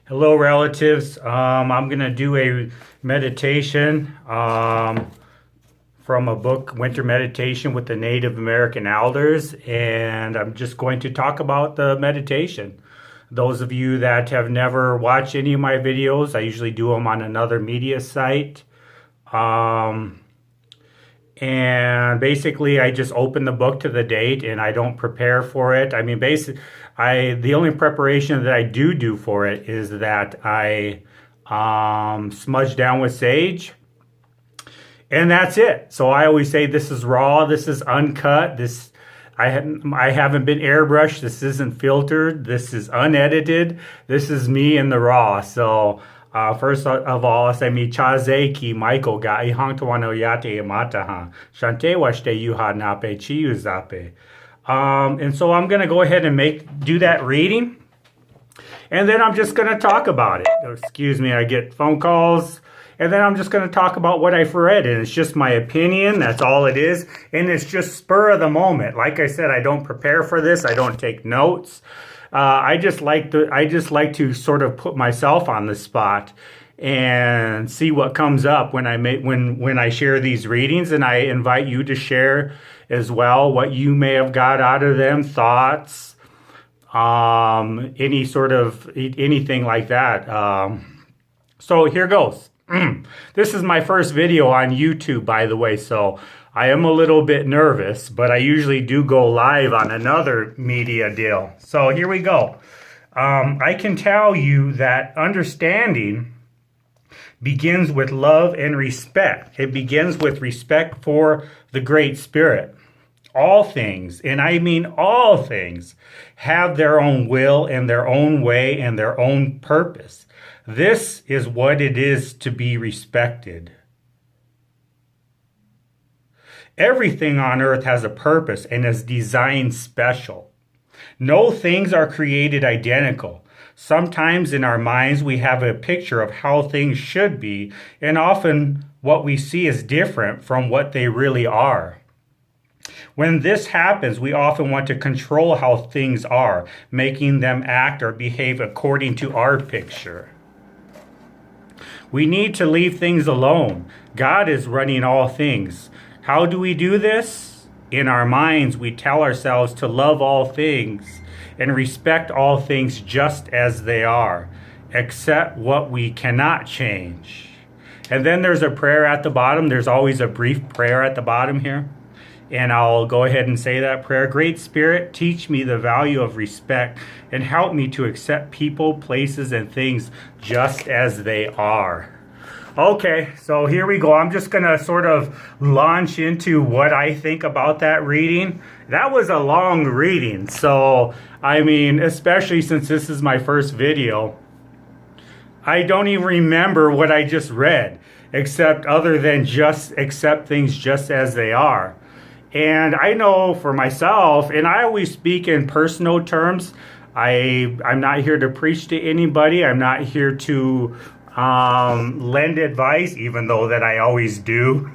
Hello, relatives. I'm going to do a meditation from a book, Winter Meditation with the Native American Elders, and I'm just going to talk about the meditation. Those of you that have never watched any of my videos, I usually do them on another media site. And basically I just open the book to the date and I don't prepare for it. I mean, the only preparation that I do for it is that I smudge down with sage, and that's it. So I always say this is raw, this is uncut, I haven't been airbrushed, this isn't filtered, this is unedited, this is me in the raw. So first of all, I say mi chaze ki Michael ga ihang tawano yate imataha shante washte yuha nape chiyu zape. And so I'm gonna go ahead and do that reading, and then I'm just gonna talk about it. Excuse me, I get phone calls, and then I'm just gonna talk about what I've read, and it's just my opinion. That's all it is, and it's just spur of the moment. Like I said, I don't prepare for this. I don't take notes. I just like to sort of put myself on the spot and see what comes up when I share these readings, and I invite you to share as well what you may have got out of them, thoughts, anything like that. So here goes. This is my first video on YouTube, by the way, so I am a little bit nervous, but I usually do go live on another media deal. So here we go. I can tell you that understanding begins with love and respect. It begins with respect for the Great Spirit. All things, and I mean all things, have their own will and their own way and their own purpose. This is what it is to be respected. Everything on earth has a purpose and is designed special. No things are created identical. Sometimes in our minds we have a picture of how things should be, and often what we see is different from what they really are. When this happens, we often want to control how things are, making them act or behave according to our picture. We need to leave things alone. God is running all things. How do we do this? In our minds, we tell ourselves to love all things and respect all things just as they are, except what we cannot change. And then there's a prayer at the bottom. There's always a brief prayer at the bottom here. And I'll go ahead and say that prayer. Great Spirit, teach me the value of respect and help me to accept people, places, and things just as they are. Okay, so here we go. I'm just going to sort of launch into what I think about that reading. That was a long reading, so I mean, especially since this is my first video, I don't even remember what I just read, except other than just accept things just as they are. And I know for myself, and I always speak in personal terms, I'm not here to preach to anybody. I'm not here to lend advice, even though that I always do.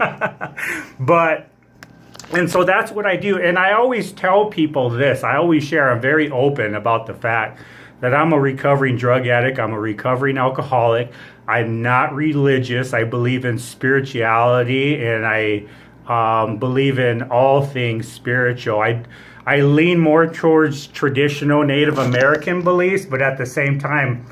And so that's what I do. And I always tell people this. I always share. I'm very open about the fact that I'm a recovering drug addict. I'm a recovering alcoholic. I'm not religious. I believe in spirituality, and I believe in all things spiritual. I lean more towards traditional Native American beliefs, but at the same time,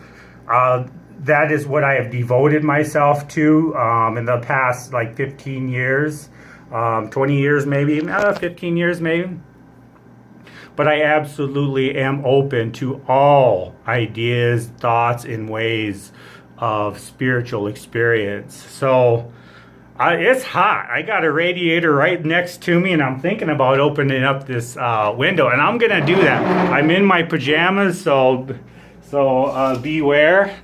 that is what I have devoted myself to in the past like 15 years, 20 years maybe, 15 years maybe. But I absolutely am open to all ideas, thoughts, and ways of spiritual experience. So it's hot. I got a radiator right next to me, and I'm thinking about opening up this window, and I'm gonna do that. I'm in my pajamas, so beware.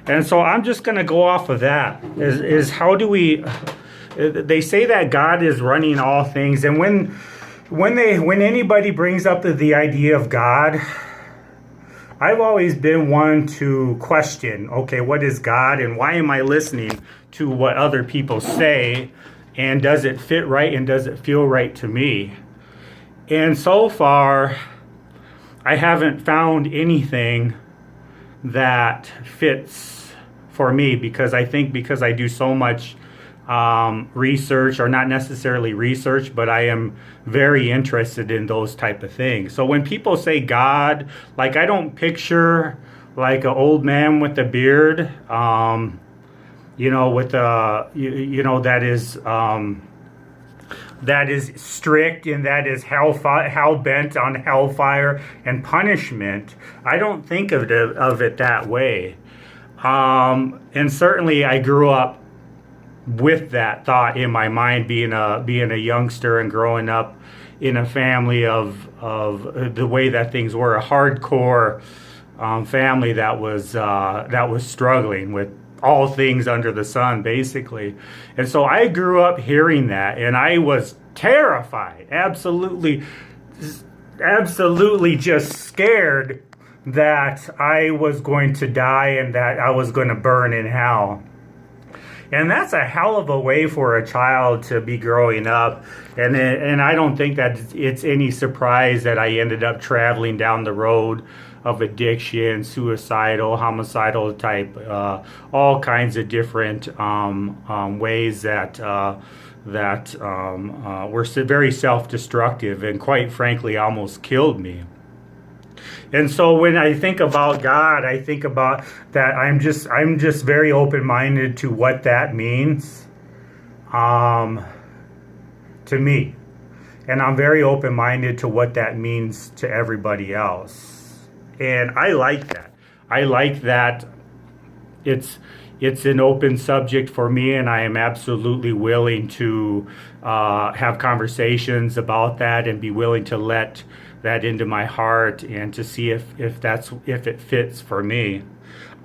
And so I'm just gonna go off of that. Is how do we? They say that God is running all things, and when anybody brings up the idea of God, I've always been one to question, okay, what is God, and why am I listening to what other people say, and does it fit right, and does it feel right to me? And so far, I haven't found anything that fits for me, because I think because I do so much research, or not necessarily research, but I am very interested in those type of things. So when people say God, like, I don't picture like an old man with a beard, with a, that is strict, and that is hell bent on hellfire and punishment. I don't think of it that way. And certainly I grew up with that thought in my mind, being a youngster and growing up in a family of the way that things were, a hardcore family that was struggling with all things under the sun, basically. And so I grew up hearing that, and I was terrified, absolutely just scared that I was going to die and that I was going to burn in hell. And that's a hell of a way for a child to be growing up. And I don't think that it's any surprise that I ended up traveling down the road of addiction, suicidal, homicidal type, all kinds of different ways that were very self-destructive, and quite frankly almost killed me. And so when I think about God, I think about that I'm just very open-minded to what that means to me. And I'm very open-minded to what that means to everybody else. And I like that. I like that it's an open subject for me, and I am absolutely willing to have conversations about that and be willing to let that into my heart and to see if it fits for me.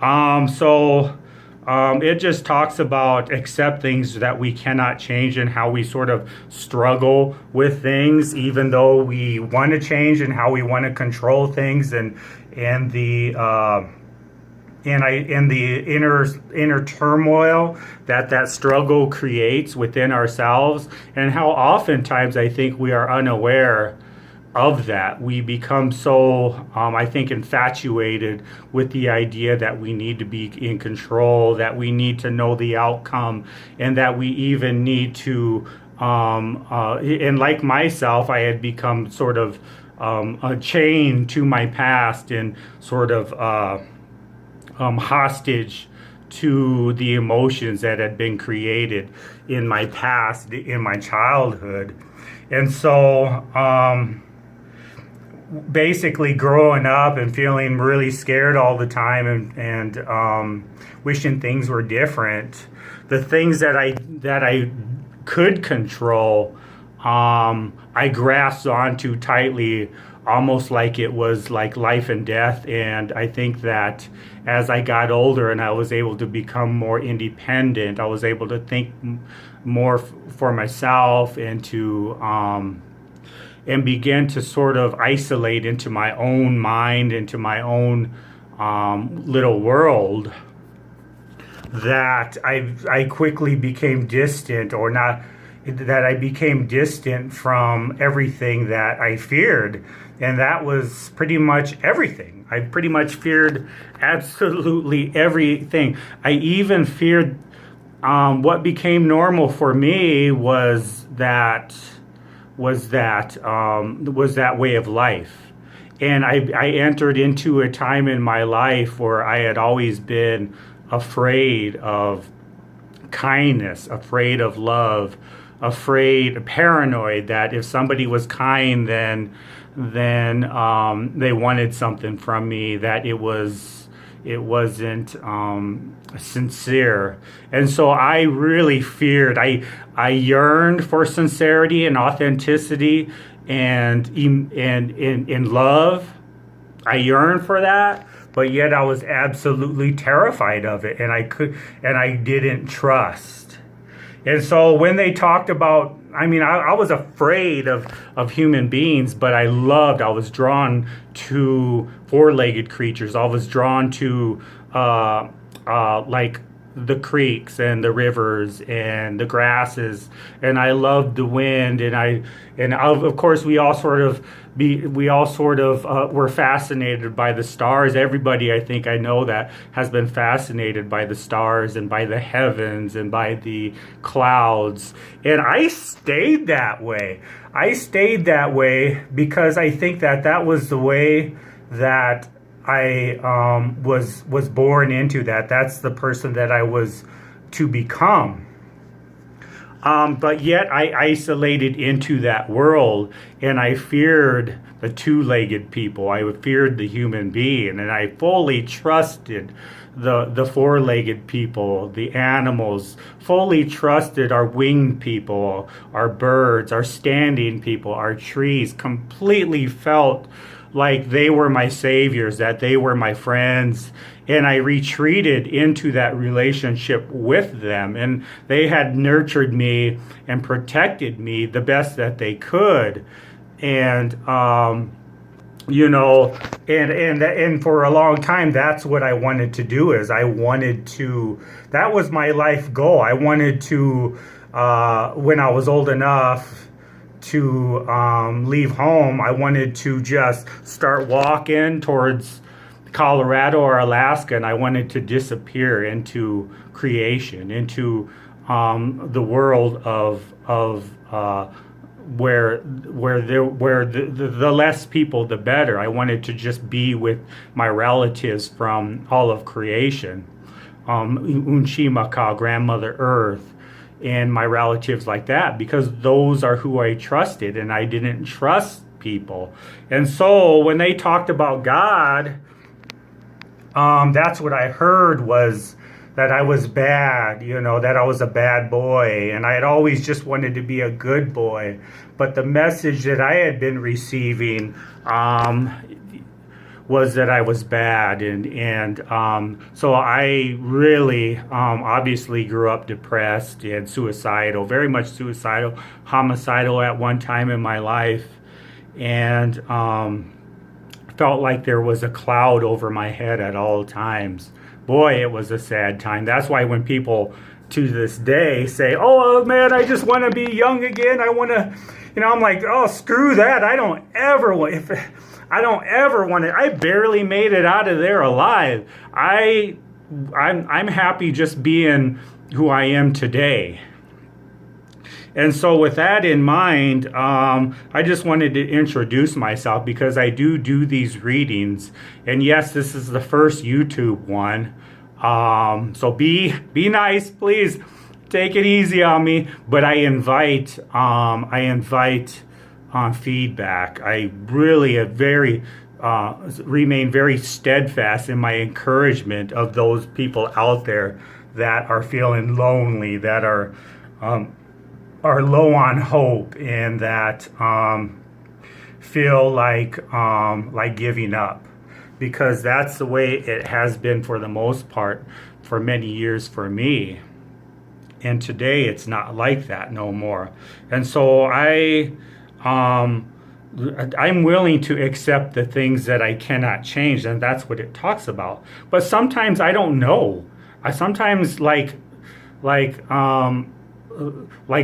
It just talks about accept things that we cannot change, and how we sort of struggle with things, even though we want to change, and how we want to control things, and the inner turmoil that struggle creates within ourselves, and how oftentimes I think we are unaware of that. We become so, I think, infatuated with the idea that we need to be in control, that we need to know the outcome, and that we even need to, and like myself, I had become sort of a chain to my past, and sort of hostage to the emotions that had been created in my past, in my childhood. And so, basically growing up and feeling really scared all the time, and wishing things were different. The things that I could control, I grasped onto tightly, almost like it was like life and death. And I think that as I got older and I was able to become more independent, I was able to think more for myself, and to and begin to sort of isolate into my own mind, into my own little world, that I quickly became distant, or not, that I became distant from everything that I feared. And that was pretty much everything. I pretty much feared absolutely everything. I even feared, what became normal for me was that way of life. And I entered into a time in my life where I had always been afraid of kindness, afraid of love, paranoid that if somebody was kind, then they wanted something from me, that it wasn't sincere. And so I really feared. I yearned for sincerity and authenticity, and in love. I yearned for that, but yet I was absolutely terrified of it, and I didn't trust. And so when they talked about, I was afraid of human beings, but I was drawn to four-legged creatures. I was drawn to like the creeks and the rivers and the grasses, and I loved the wind, and of course we all sort of we all sort of were fascinated by the stars. Everybody, I think I know that, has been fascinated by the stars and by the heavens and by the clouds. And I stayed that way. I stayed that way because I think that that was the way that I was born into that. That's the person that I was to become. But yet I isolated into that world, and I feared the two-legged people. I feared the human being, and I fully trusted the four-legged people, the animals, fully trusted our winged people, our birds, our standing people, our trees, completely felt like they were my saviors, that they were my friends. And I retreated into that relationship with them. And they had nurtured me and protected me the best that they could. And, and for a long time, that's what I wanted to do. That was my life goal. I wanted to, when I was old enough to leave home, I wanted to just start walking towards Colorado or Alaska, and I wanted to disappear into creation, into the world of where the less people, the better. I wanted to just be with my relatives from all of creation, Unchimaka, Grandmother Earth, and my relatives like that, because those are who I trusted, and I didn't trust people. And so when they talked about God, that's what I heard, was that I was bad, that I was a bad boy, and I had always just wanted to be a good boy. But the message that I had been receiving was that I was bad, and so I really obviously grew up depressed and suicidal, very much suicidal, homicidal at one time in my life, and felt like there was a cloud over my head at all times. Boy, it was a sad time. That's why when people to this day say, "Oh man, I just want to be young again. I want to," I'm like, "Oh, screw that. I don't ever want to. I barely made it out of there alive. I'm happy just being who I am today." And so with that in mind, I just wanted to introduce myself, because I do these readings. And yes, this is the first YouTube one. So be nice, please. Take it easy on me. But I invite feedback. I really remain very steadfast in my encouragement of those people out there that are feeling lonely, that are low on hope, and that feel like giving up, because that's the way it has been for the most part for many years for me. And today it's not like that no more. And so I'm willing to accept the things that I cannot change, and that's what it talks about. But sometimes I don't know. I sometimes like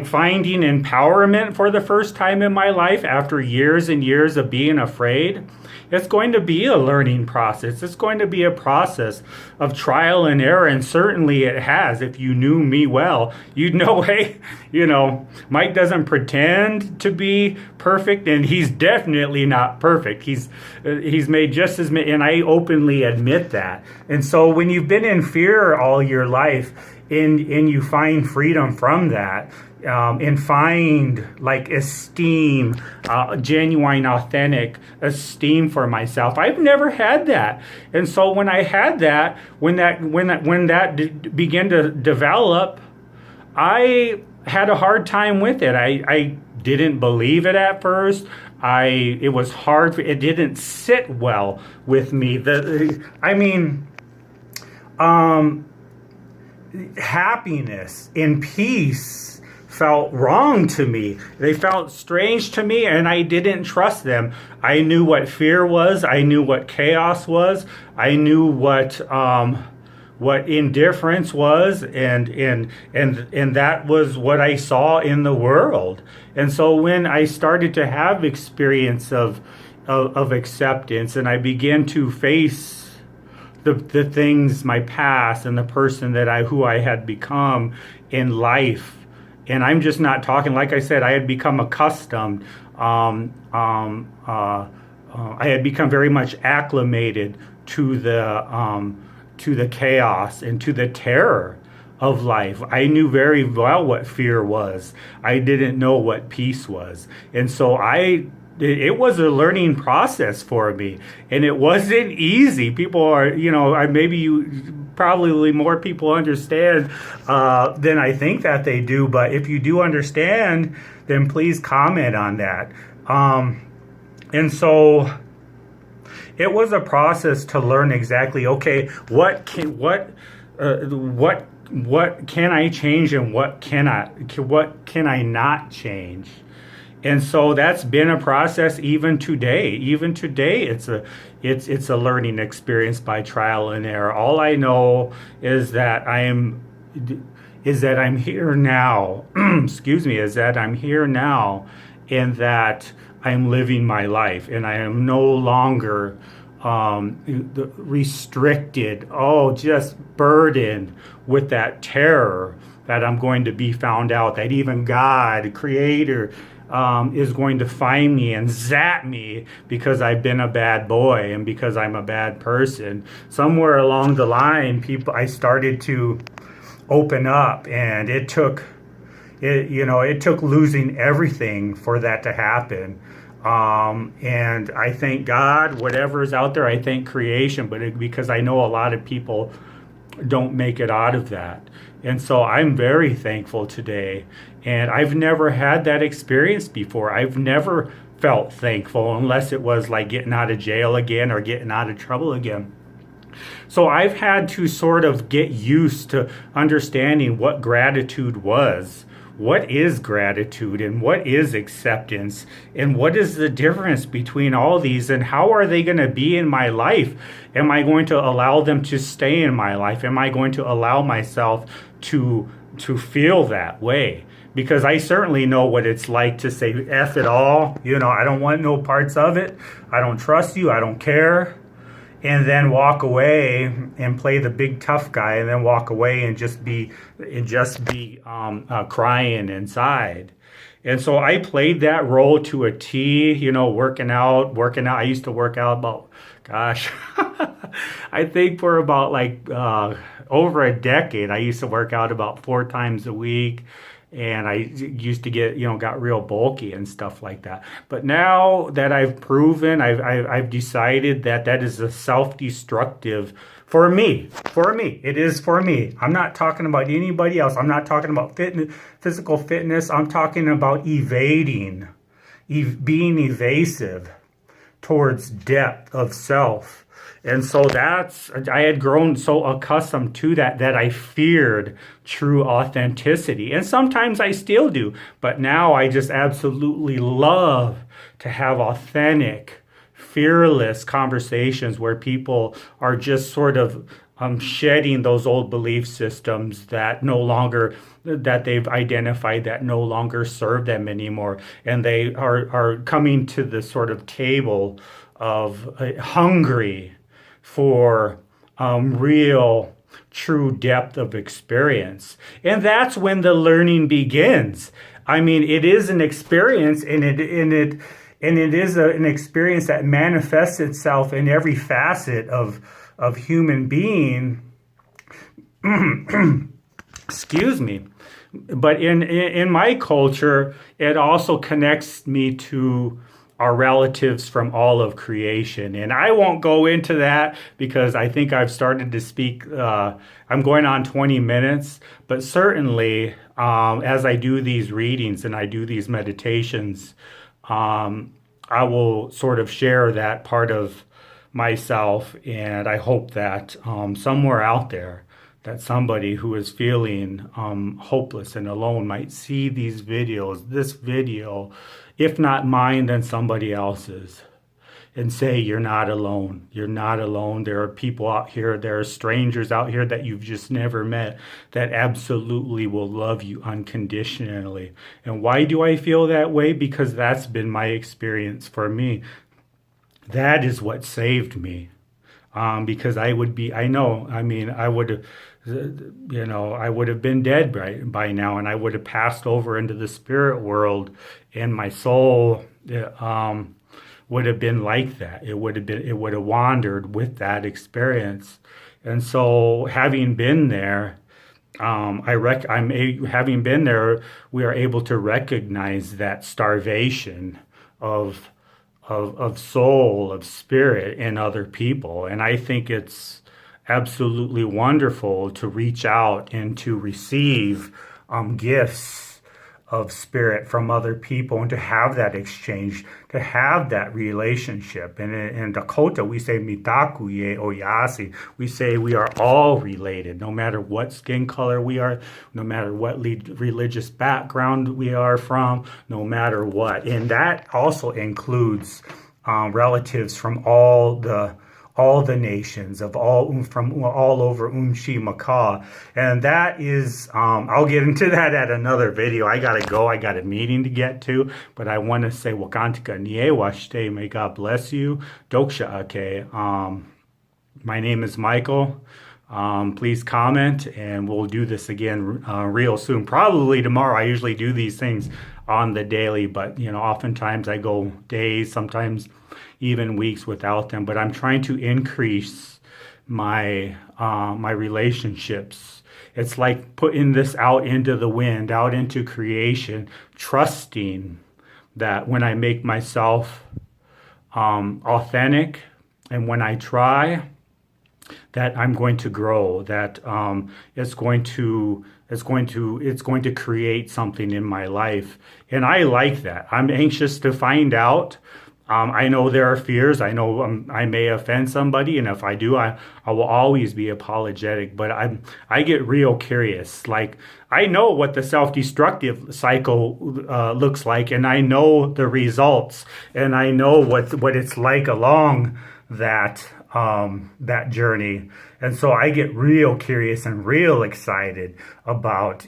finding empowerment for the first time in my life after years and years of being afraid. It's going to be a learning process. It's going to be a process of trial and error, and certainly it has. If you knew me well, you'd know, hey, Mike doesn't pretend to be perfect, and he's definitely not perfect. He's made just as many, and I openly admit that. And so when you've been in fear all your life, and you find freedom from that, and find esteem, genuine, authentic esteem for myself. I've never had that, and so when I had that, when that began to develop, I had a hard time with it. I didn't believe it at first. It was hard. It didn't sit well with me. Happiness and peace felt wrong to me. They felt strange to me, and I didn't trust them. I knew what fear was. I knew what chaos was. I knew what what indifference was, and that was what I saw in the world. And so when I started to have experience of acceptance, and I began to face the things, my past, and the person that who I had become in life. And I'm just not talking, like I said, I had become accustomed. I had become very much acclimated to the chaos and to the terror of life. I knew very well what fear was. I didn't know what peace was. And so it was a learning process for me, and it wasn't easy. People are, maybe probably more people understand than I think that they do. But if you do understand, then please comment on that. And so it was a process to learn exactly, okay, what can I change and what can I not change? And so that's been a process even today. Even today, it's a learning experience by trial and error. All I know is that I'm here now. Excuse me, is that I'm here now, and that I'm living my life, and I am no longer restricted, just burdened with that terror that I'm going to be found out, that even God, Creator, is going to find me and zap me because I've been a bad boy and because I'm a bad person. Somewhere along the line, I started to open up, and it took losing everything for that to happen. And I thank God, whatever is out there, I thank creation, because I know a lot of people don't make it out of that. And so I'm very thankful today. And I've never had that experience before. I've never felt thankful unless it was like getting out of jail again or getting out of trouble again. So I've had to sort of get used to understanding what gratitude was. What is gratitude, and what is acceptance, and what is the difference between all these, and how are they going to be in my life? Am I going to allow them to stay in my life? Am I going to allow myself to feel that way? Because I certainly know what it's like to say, F it all, I don't want no parts of it. I don't trust you. I don't care. And then walk away and play the big tough guy, and then walk away and just be crying inside. And so I played that role to a T. Working out. I used to work out about, gosh, I think for about over a decade. I used to work out about 4 times a week. And I used to got real bulky and stuff like that. But now that I've proven, I've decided that is a self-destructive for me. It is for me. I'm not talking about anybody else. I'm not talking about physical fitness. I'm talking about evading, being evasive towards depth of self. And so I had grown so accustomed to that I feared true authenticity. And sometimes I still do. But now I just absolutely love to have authentic, fearless conversations where people are just sort of shedding those old belief systems that they've identified that no longer serve them anymore. And they are coming to the sort of table of hungry for real, true depth of experience. And that's when the learning begins. I mean, it is an experience, and it is an experience that manifests itself in every facet of human being. Excuse me. But in my culture, it also connects me to our relatives from all of creation. And I won't go into that because I think I've started to speak. I'm going on 20 minutes, but certainly as I do these readings and I do these meditations, I will sort of share that part of myself. And I hope that somewhere out there, that somebody who is feeling hopeless and alone might see these videos, this video, if not mine, then somebody else's. and say, you're not alone. You're not alone. There are people out here, there are strangers out here that you've just never met that absolutely will love you unconditionally. And why do I feel that way? Because that's been my experience for me. That is what saved me. Because I would be, I know, I mean, I would have, I would have been dead by now, and I would have passed over into the spirit world, and my soul, would have been like that. It would have wandered with that experience. And so having been there, having been there, we are able to recognize that starvation of soul, of spirit in other people. And I think it's absolutely wonderful to reach out and to receive gifts of spirit from other people, and to have that exchange, to have that relationship. And in Dakota, we say mitaku ye oyasi. We say we are all related, no matter what skin color we are, no matter what religious background we are from, no matter what. And that also includes relatives from all the nations from all over Umshi Maka. And that is, I'll get into that at another video. I gotta go. I got a meeting to get to, but I want to say Wakantika Niewashte, may God bless you. Doksha Ake. My name is Michael. Please comment, and we'll do this again real soon. Probably tomorrow. I usually do these things on the daily, but oftentimes I go days, sometimes even weeks without them. But I'm trying to increase my my relationships. It's like putting this out into the wind, out into creation, trusting that when I make myself authentic, and when I try, that I'm going to grow, that it's going to create something in my life. And I like that. I'm anxious to find out. I know there are fears. I know I may offend somebody, and if I do, I will always be apologetic. But I get real curious. Like, I know what the self-destructive cycle looks like, and I know the results, and I know what it's like along that journey. And so I get real curious and real excited about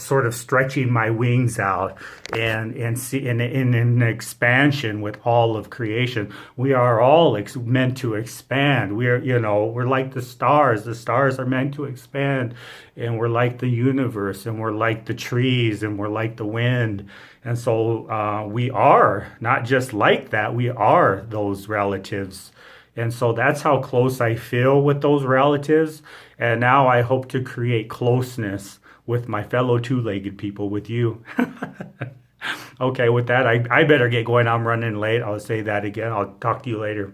sort of stretching my wings out and see in an expansion with all of creation. We are all meant to expand. We're like the stars. The stars are meant to expand, and we're like the universe, and we're like the trees, and we're like the wind. And so we are not just like that. We are those relatives. And so that's how close I feel with those relatives. And now I hope to create closeness with my fellow two-legged people, with you. Okay, with that, I better get going. I'm running late. I'll say that again. I'll talk to you later.